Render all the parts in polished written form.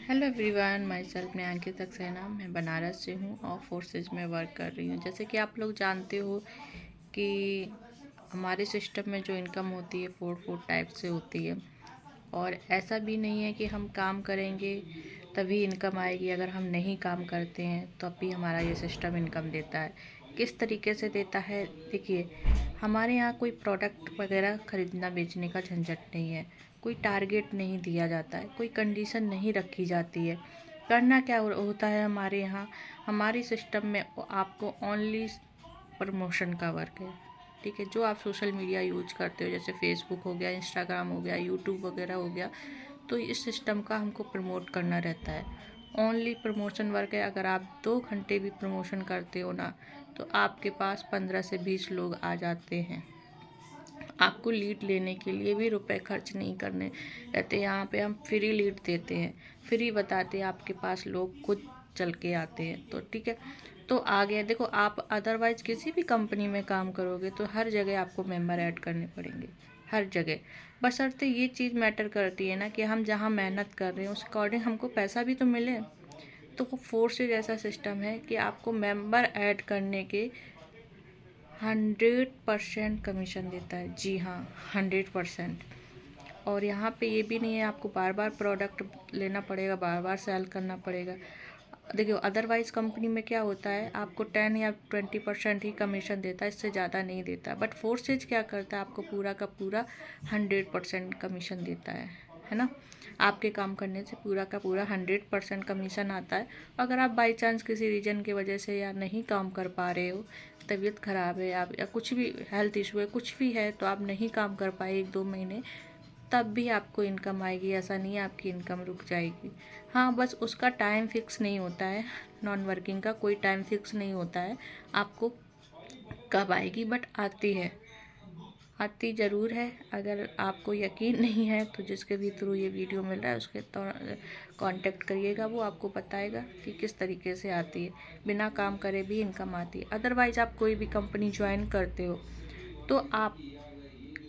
Hello everyone, my self ने अंकित सक्सेना। मैं बनारस से हूँ और फोर्सेज में वर्क कर रही हूँ। जैसे कि आप लोग जानते हो कि हमारे सिस्टम में जो इनकम होती है फोर टाइप से होती है। और ऐसा भी नहीं है कि हम काम करेंगे तभी इनकम आएगी। अगर हम नहीं काम करते हैं तो भी हमारा ये सिस्टम इनकम देता है। किस तरीके से देता है, देखिए, हमारे यहाँ कोई प्रोडक्ट वगैरह ख़रीदना बेचने का झंझट नहीं है। कोई टारगेट नहीं दिया जाता है, कोई कंडीशन नहीं रखी जाती है। करना क्या होता है हमारे यहाँ, हमारी सिस्टम में आपको ओनली प्रमोशन का वर्क है। ठीक है, जो आप सोशल मीडिया यूज करते हो, जैसे फेसबुक हो गया, इंस्टाग्राम हो गया, यूट्यूब वगैरह हो गया, तो इस सिस्टम का हमको प्रमोट करना रहता है। ओनली प्रमोशन वर्क है। अगर आप 2 घंटे भी प्रमोशन करते हो ना, तो आपके पास 15 से 20 लोग आ जाते हैं। आपको लीड लेने के लिए भी रुपए खर्च नहीं करने रहते। यहाँ पे हम फ्री लीड देते हैं, फ्री बताते हैं, आपके पास लोग खुद चल के आते हैं। तो ठीक है, तो आ गया। देखो, आप अदरवाइज किसी भी कंपनी में काम करोगे तो हर जगह आपको मेंबर ऐड करने पड़ेंगे, हर जगह। बशर्ते ये चीज़ मैटर करती है ना कि हम जहाँ मेहनत कर रहे हैं उस अकॉर्डिंग हमको पैसा भी तो मिले। तो वो फोर्सेज ऐसा सिस्टम है कि आपको मेंबर ऐड करने के 100% कमीशन देता है। जी हाँ, 100%। और यहाँ पे ये भी नहीं है आपको बार बार प्रोडक्ट लेना पड़ेगा, बार बार सेल करना पड़ेगा। देखिए, अदरवाइज़ कंपनी में क्या होता है, आपको 10 या 20% ही कमीशन देता है, इससे ज़्यादा नहीं देता। बट फोर्सेज क्या करता है, आपको पूरा का पूरा 100% कमीशन देता है ना। आपके काम करने से पूरा का पूरा 100% कमीशन आता है। अगर आप बाई चांस किसी रीज़न की वजह से या नहीं काम कर पा रहे हो, तबीयत ख़राब है आप, या कुछ भी हेल्थ इशू है, कुछ भी है, तो आप नहीं काम कर पाए 1-2 महीने, तब भी आपको इनकम आएगी। ऐसा नहीं है आपकी इनकम रुक जाएगी। हाँ, बस उसका टाइम फिक्स नहीं होता है। नॉन वर्किंग का कोई टाइम फिक्स नहीं होता है आपको कब आएगी, बट आती है, आती ज़रूर है। अगर आपको यकीन नहीं है तो जिसके भी थ्रू ये वीडियो मिल रहा है उसके तो कांटेक्ट करिएगा, वो आपको बताएगा कि किस तरीके से आती है। बिना काम करे भी इनकम आती है। अदरवाइज़ आप कोई भी कंपनी ज्वाइन करते हो तो आप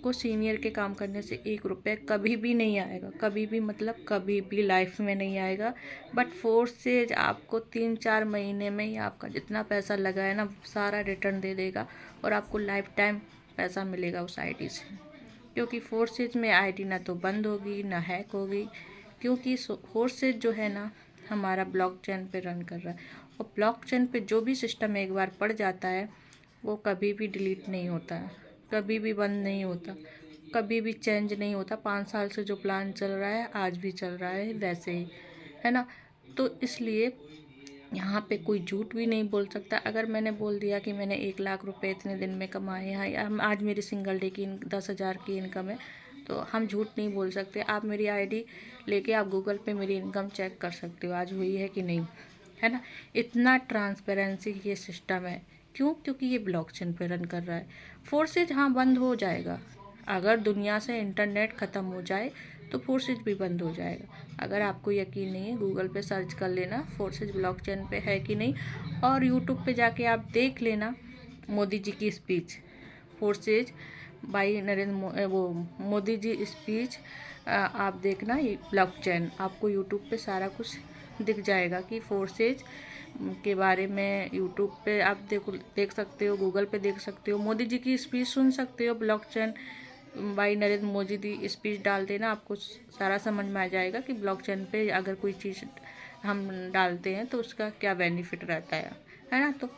को सीनियर के काम करने से 1 रुपये कभी भी नहीं आएगा, कभी भी, मतलब कभी भी लाइफ में नहीं आएगा। बट फोर्स से आपको 3-4 महीने में ही आपका जितना पैसा लगा है ना, सारा रिटर्न दे देगा और आपको लाइफ टाइम पैसा मिलेगा उस आईडी से। क्योंकि फोर्सेज में आईडी ना तो बंद होगी ना हैक होगी, क्योंकि फोर्सेज जो है ना हमारा ब्लॉकचेन पे रन कर रहा है। और ब्लॉकचेन पे जो भी सिस्टम एक बार पड़ जाता है वो कभी भी डिलीट नहीं होता है, कभी भी बंद नहीं होता, कभी भी चेंज नहीं होता। 5 साल से जो प्लान चल रहा है आज भी चल रहा है वैसे ही, है ना। तो इसलिए यहाँ पे कोई झूठ भी नहीं बोल सकता। अगर मैंने बोल दिया कि मैंने 1 लाख रुपए इतने दिन में कमाए हैं, या हम आज मेरी सिंगल डे की 10,000 की इनकम है, तो हम झूठ नहीं बोल सकते। आप मेरी आईडी लेके आप गूगल पे मेरी इनकम चेक कर सकते हो आज हुई है कि नहीं, है ना। इतना ट्रांसपेरेंसी ये सिस्टम है। क्यों? क्योंकि ये ब्लॉकचेन पे रन कर रहा है। फोर्सेज हाँ बंद हो जाएगा, अगर दुनिया से इंटरनेट ख़त्म हो जाए तो फोर्सेज भी बंद हो जाएगा। अगर आपको यकीन नहीं है, गूगल पे सर्च कर लेना फोर्सेज ब्लॉकचेन पे है कि नहीं, और यूट्यूब पे जाके आप देख लेना मोदी जी की स्पीच, फोर्सेज बाई वो मोदी जी स्पीच। आप देखना ये ब्लॉकचेन, आपको यूट्यूब पे सारा कुछ दिख जाएगा कि फोर्सेज के बारे में। यूट्यूब पे आप देख सकते हो, गूगल पे देख सकते हो, मोदी जी की स्पीच सुन सकते हो। ब्लॉकचेन भाई नरेंद्र मोदी दी स्पीच डाल देना, आपको सारा समझ में आ जाएगा कि ब्लॉकचेन पे अगर कोई चीज़ हम डालते हैं तो उसका क्या बेनिफिट रहता है ना। तो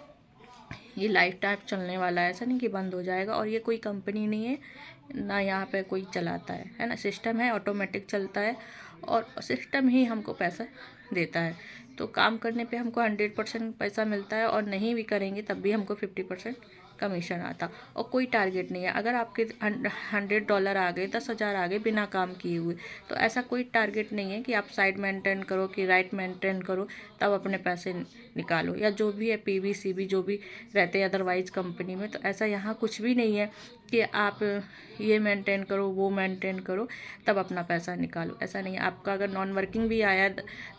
ये लाइफ टाइम चलने वाला है, ऐसा नहीं कि बंद हो जाएगा। और ये कोई कंपनी नहीं है ना, यहाँ पे कोई चलाता है ना। सिस्टम है, ऑटोमेटिक चलता है और सिस्टम ही हमको पैसा देता है। तो काम करने पे हमको 100% पैसा मिलता है, और नहीं भी करेंगे तब भी हमको 50% कमीशन आता। और कोई टारगेट नहीं है। अगर आपके $100 आ गए, 10,000 आ गए बिना काम किए हुए, तो ऐसा कोई टारगेट नहीं है कि आप साइड मेंटेन करो कि राइट मेंटेन करो तब अपने पैसे निकालो, या जो भी है पीवी सीवी जो भी रहते हैं अदरवाइज कंपनी में। तो ऐसा यहाँ कुछ भी नहीं है कि आप ये मेंटेन करो वो मेंटेन करो तब अपना पैसा निकालो, ऐसा नहीं है। आपका अगर नॉन वर्किंग भी आया,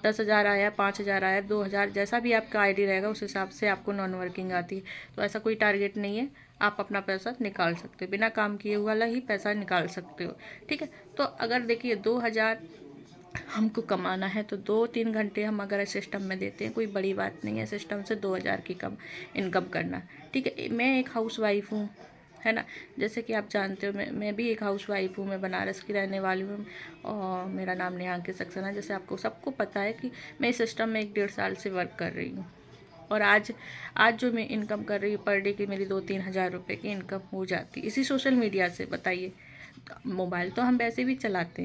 10,000 आया, 5,000 आया, 2,000, जैसा भी आपका आईडी रहेगा उस हिसाब से आपको नॉन वर्किंग आती है। तो ऐसा कोई टारगेट नहीं है, आप अपना पैसा निकाल सकते हो, बिना काम किए वाला ही पैसा निकाल सकते हो। ठीक है, तो अगर देखिए 2,000 हमको कमाना है तो 2-3 घंटे हम अगर सिस्टम में देते हैं, कोई बड़ी बात नहीं है सिस्टम से 2000 की कम इनकम करना। ठीक है, मैं एक हाउस वाइफ हूँ, है ना। जैसे कि आप जानते हो मैं भी एक हाउस वाइफ हूँ, मैं बनारस की रहने वाली हूँ और मेरा नाम नेहांकी सक्सेना। जैसे आपको सबको पता है कि मैं इस सिस्टम में 1-1.5 साल से वर्क कर रही हूँ और आज आज जो मैं इनकम कर रही हूँ पर डे की, मेरी 2-3 हज़ार रुपये की इनकम हो जाती इसी सोशल मीडिया से। बताइए, मोबाइल तो हम वैसे भी चलाते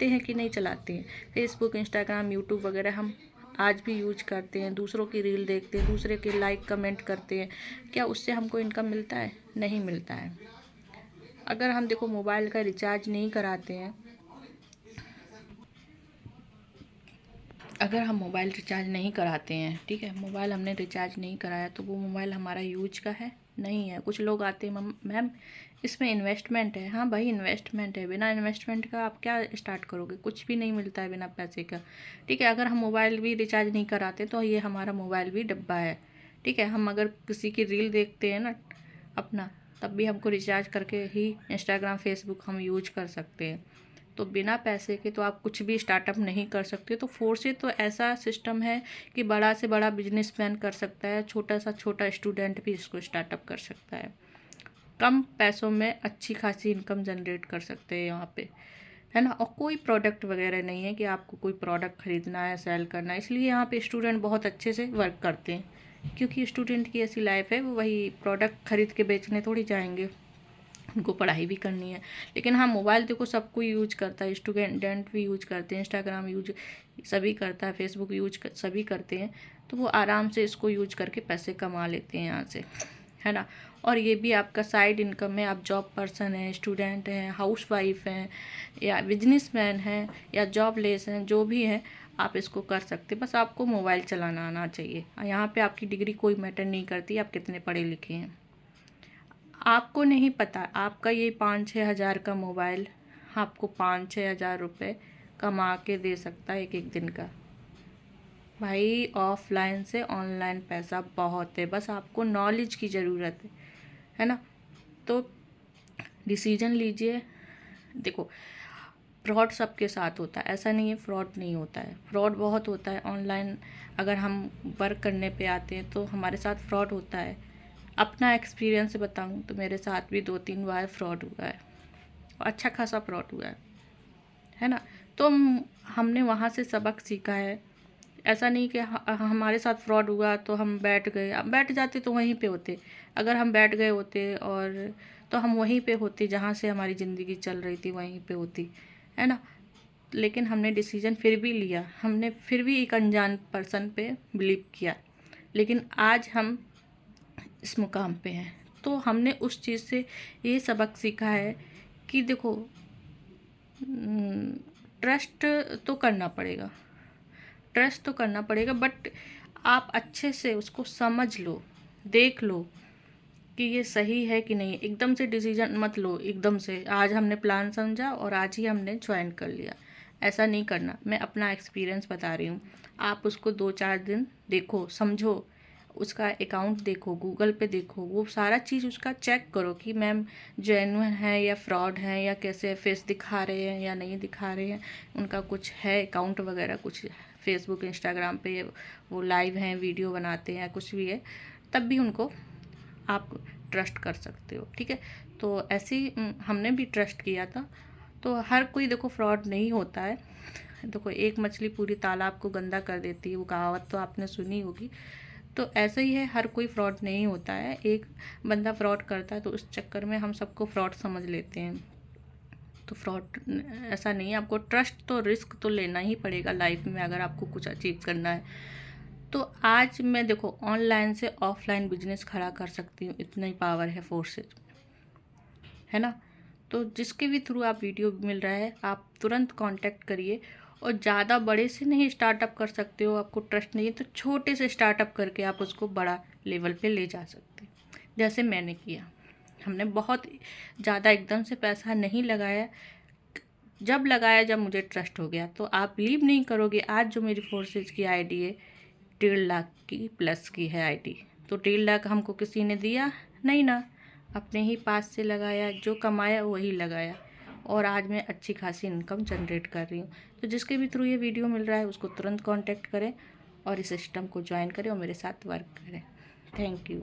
हैं कि नहीं चलाते हैं। फेसबुक, इंस्टाग्राम, यूट्यूब वगैरह हम आज भी यूज करते हैं, दूसरों की रील देखते हैं, दूसरे के लाइक कमेंट करते हैं। क्या उससे हमको इनकम मिलता है? नहीं मिलता है। अगर हम देखो मोबाइल का रिचार्ज नहीं कराते हैं, अगर हम मोबाइल रिचार्ज नहीं कराते हैं, ठीक है, मोबाइल हमने रिचार्ज नहीं कराया तो वो मोबाइल हमारा यूज का है? नहीं है। कुछ लोग आते हैं, मैम इसमें इन्वेस्टमेंट है। हाँ भाई, इन्वेस्टमेंट है, बिना इन्वेस्टमेंट का आप क्या स्टार्ट करोगे? कुछ भी नहीं मिलता है बिना पैसे का। ठीक है, अगर हम मोबाइल भी रिचार्ज नहीं कराते तो ये हमारा मोबाइल भी डब्बा है। ठीक है, हम अगर किसी की रील देखते हैं ना अपना, तब भी हमको रिचार्ज करके ही इंस्टाग्राम, फेसबुक हम यूज कर सकते हैं। तो बिना पैसे के तो आप कुछ भी स्टार्टअप नहीं कर सकते। तो फोर्से तो ऐसा सिस्टम है कि बड़ा से बड़ा बिजनेसमैन कर सकता है, छोटा सा छोटा स्टूडेंट भी इसको स्टार्टअप कर सकता है। कम पैसों में अच्छी खासी इनकम जनरेट कर सकते हैं यहाँ पे, है ना। और कोई प्रोडक्ट वगैरह नहीं है कि आपको कोई प्रोडक्ट खरीदना है, सेल करना है। इसलिए यहाँ पे स्टूडेंट बहुत अच्छे से वर्क करते हैं, क्योंकि स्टूडेंट की ऐसी लाइफ है, वो वही प्रोडक्ट खरीद के बेचने थोड़ी जाएंगे, उनको पढ़ाई भी करनी है। लेकिन हाँ, मोबाइल देखो सब कोई यूज करता है, स्टूडेंट भी यूज करते हैं, इंस्टाग्राम यूज सभी करता है, फेसबुक सभी करते हैं। तो वो आराम से इसको यूज करके पैसे कमा लेते हैं यहाँ से, है ना। और ये भी आपका साइड इनकम है। आप जॉब पर्सन हैं, स्टूडेंट हैं, हाउस वाइफ हैं, या बिजनेसमैन हैं, या जॉबलेस हैं, जो भी हैं, आप इसको कर सकते। बस आपको मोबाइल चलाना आना चाहिए। यहाँ पे आपकी डिग्री कोई मैटर नहीं करती, आप कितने पढ़े लिखे हैं। आपको नहीं पता, आपका ये 5-6 हज़ार का मोबाइल आपको 5-6 हज़ार रुपये कमा के दे सकता है एक एक दिन का। भाई, ऑफलाइन से ऑनलाइन पैसा बहुत है, बस आपको नॉलेज की ज़रूरत है ना। तो डिसीजन लीजिए। देखो, फ्रॉड सबके साथ होता है, ऐसा नहीं है फ्रॉड नहीं होता है, फ्रॉड बहुत होता है ऑनलाइन। अगर हम वर्क करने पे आते हैं तो हमारे साथ फ्रॉड होता है। अपना एक्सपीरियंस बताऊं तो मेरे साथ भी 2-3 बार फ्रॉड हुआ है, अच्छा खासा फ्रॉड हुआ है ना। तो हमने वहाँ से सबक सीखा है। ऐसा नहीं कि हमारे साथ फ्रॉड हुआ तो हम बैठ गए, अब बैठ जाते तो वहीं पे होते। अगर हम बैठ गए होते और तो हम वहीं पे होते जहाँ से हमारी ज़िंदगी चल रही थी, वहीं पे होती, है ना। लेकिन हमने डिसीजन फिर भी लिया, हमने फिर भी एक अनजान पर्सन पे बिलीव किया, लेकिन आज हम इस मुकाम पे हैं। तो हमने उस चीज़ से ये सबक सीखा है कि देखो, ट्रस्ट तो करना पड़ेगा, ट्रस्ट तो करना पड़ेगा, बट आप अच्छे से उसको समझ लो, देख लो कि ये सही है कि नहीं। एकदम से डिसीजन मत लो, एकदम से आज हमने प्लान समझा और आज ही हमने ज्वाइन कर लिया, ऐसा नहीं करना। मैं अपना एक्सपीरियंस बता रही हूँ, आप उसको 2-4 दिन देखो, समझो, उसका अकाउंट देखो, गूगल पे देखो, वो सारा चीज़ उसका चेक करो कि मैम जेन्युइन है या फ्रॉड है, या कैसे फेस दिखा रहे हैं या नहीं दिखा रहे हैं, उनका कुछ है अकाउंट वगैरह, कुछ फेसबुक, इंस्टाग्राम पे वो लाइव हैं, वीडियो बनाते हैं, कुछ भी है, तब भी उनको आप ट्रस्ट कर सकते हो। ठीक है, तो ऐसे ही हमने भी ट्रस्ट किया था। तो हर कोई देखो फ्रॉड नहीं होता है। देखो, एक मछली पूरी तालाब को गंदा कर देती है, वो कहावत तो आपने सुनी होगी। तो ऐसा ही है, हर कोई फ्रॉड नहीं होता है। एक बंदा फ्रॉड करता है तो उस चक्कर में हम सबको फ्रॉड समझ लेते हैं। तो फ्रॉड ऐसा नहीं है, आपको ट्रस्ट तो रिस्क तो लेना ही पड़ेगा लाइफ में, अगर आपको कुछ अचीव करना है। तो आज मैं देखो ऑनलाइन से ऑफलाइन बिजनेस खड़ा कर सकती हूँ, इतना ही पावर है फोर्सेज, है ना। तो जिसके भी थ्रू आप वीडियो मिल रहा है, आप तुरंत कांटेक्ट करिए। और ज़्यादा बड़े से नहीं स्टार्टअप कर सकते हो, आपको ट्रस्ट नहीं है तो छोटे से स्टार्टअप करके आप उसको बड़ा लेवल पे ले जा सकते हैं, जैसे मैंने किया। हमने बहुत ज़्यादा एकदम से पैसा नहीं लगाया, जब लगाया जब मुझे ट्रस्ट हो गया। तो आप बिलीव नहीं करोगे, आज जो मेरी फोर्सेज की आईडी है 1.5 लाख की प्लस की है आईडी। तो 1.5 लाख हमको किसी ने दिया नहीं ना, अपने ही पास से लगाया, जो कमाया वही लगाया। और आज मैं अच्छी खासी इनकम जनरेट कर रही हूँ। तो जिसके भी थ्रू ये वीडियो मिल रहा है उसको तुरंत कॉन्टैक्ट करें और इस सिस्टम को ज्वाइन करें और मेरे साथ वर्क करें। Thank you.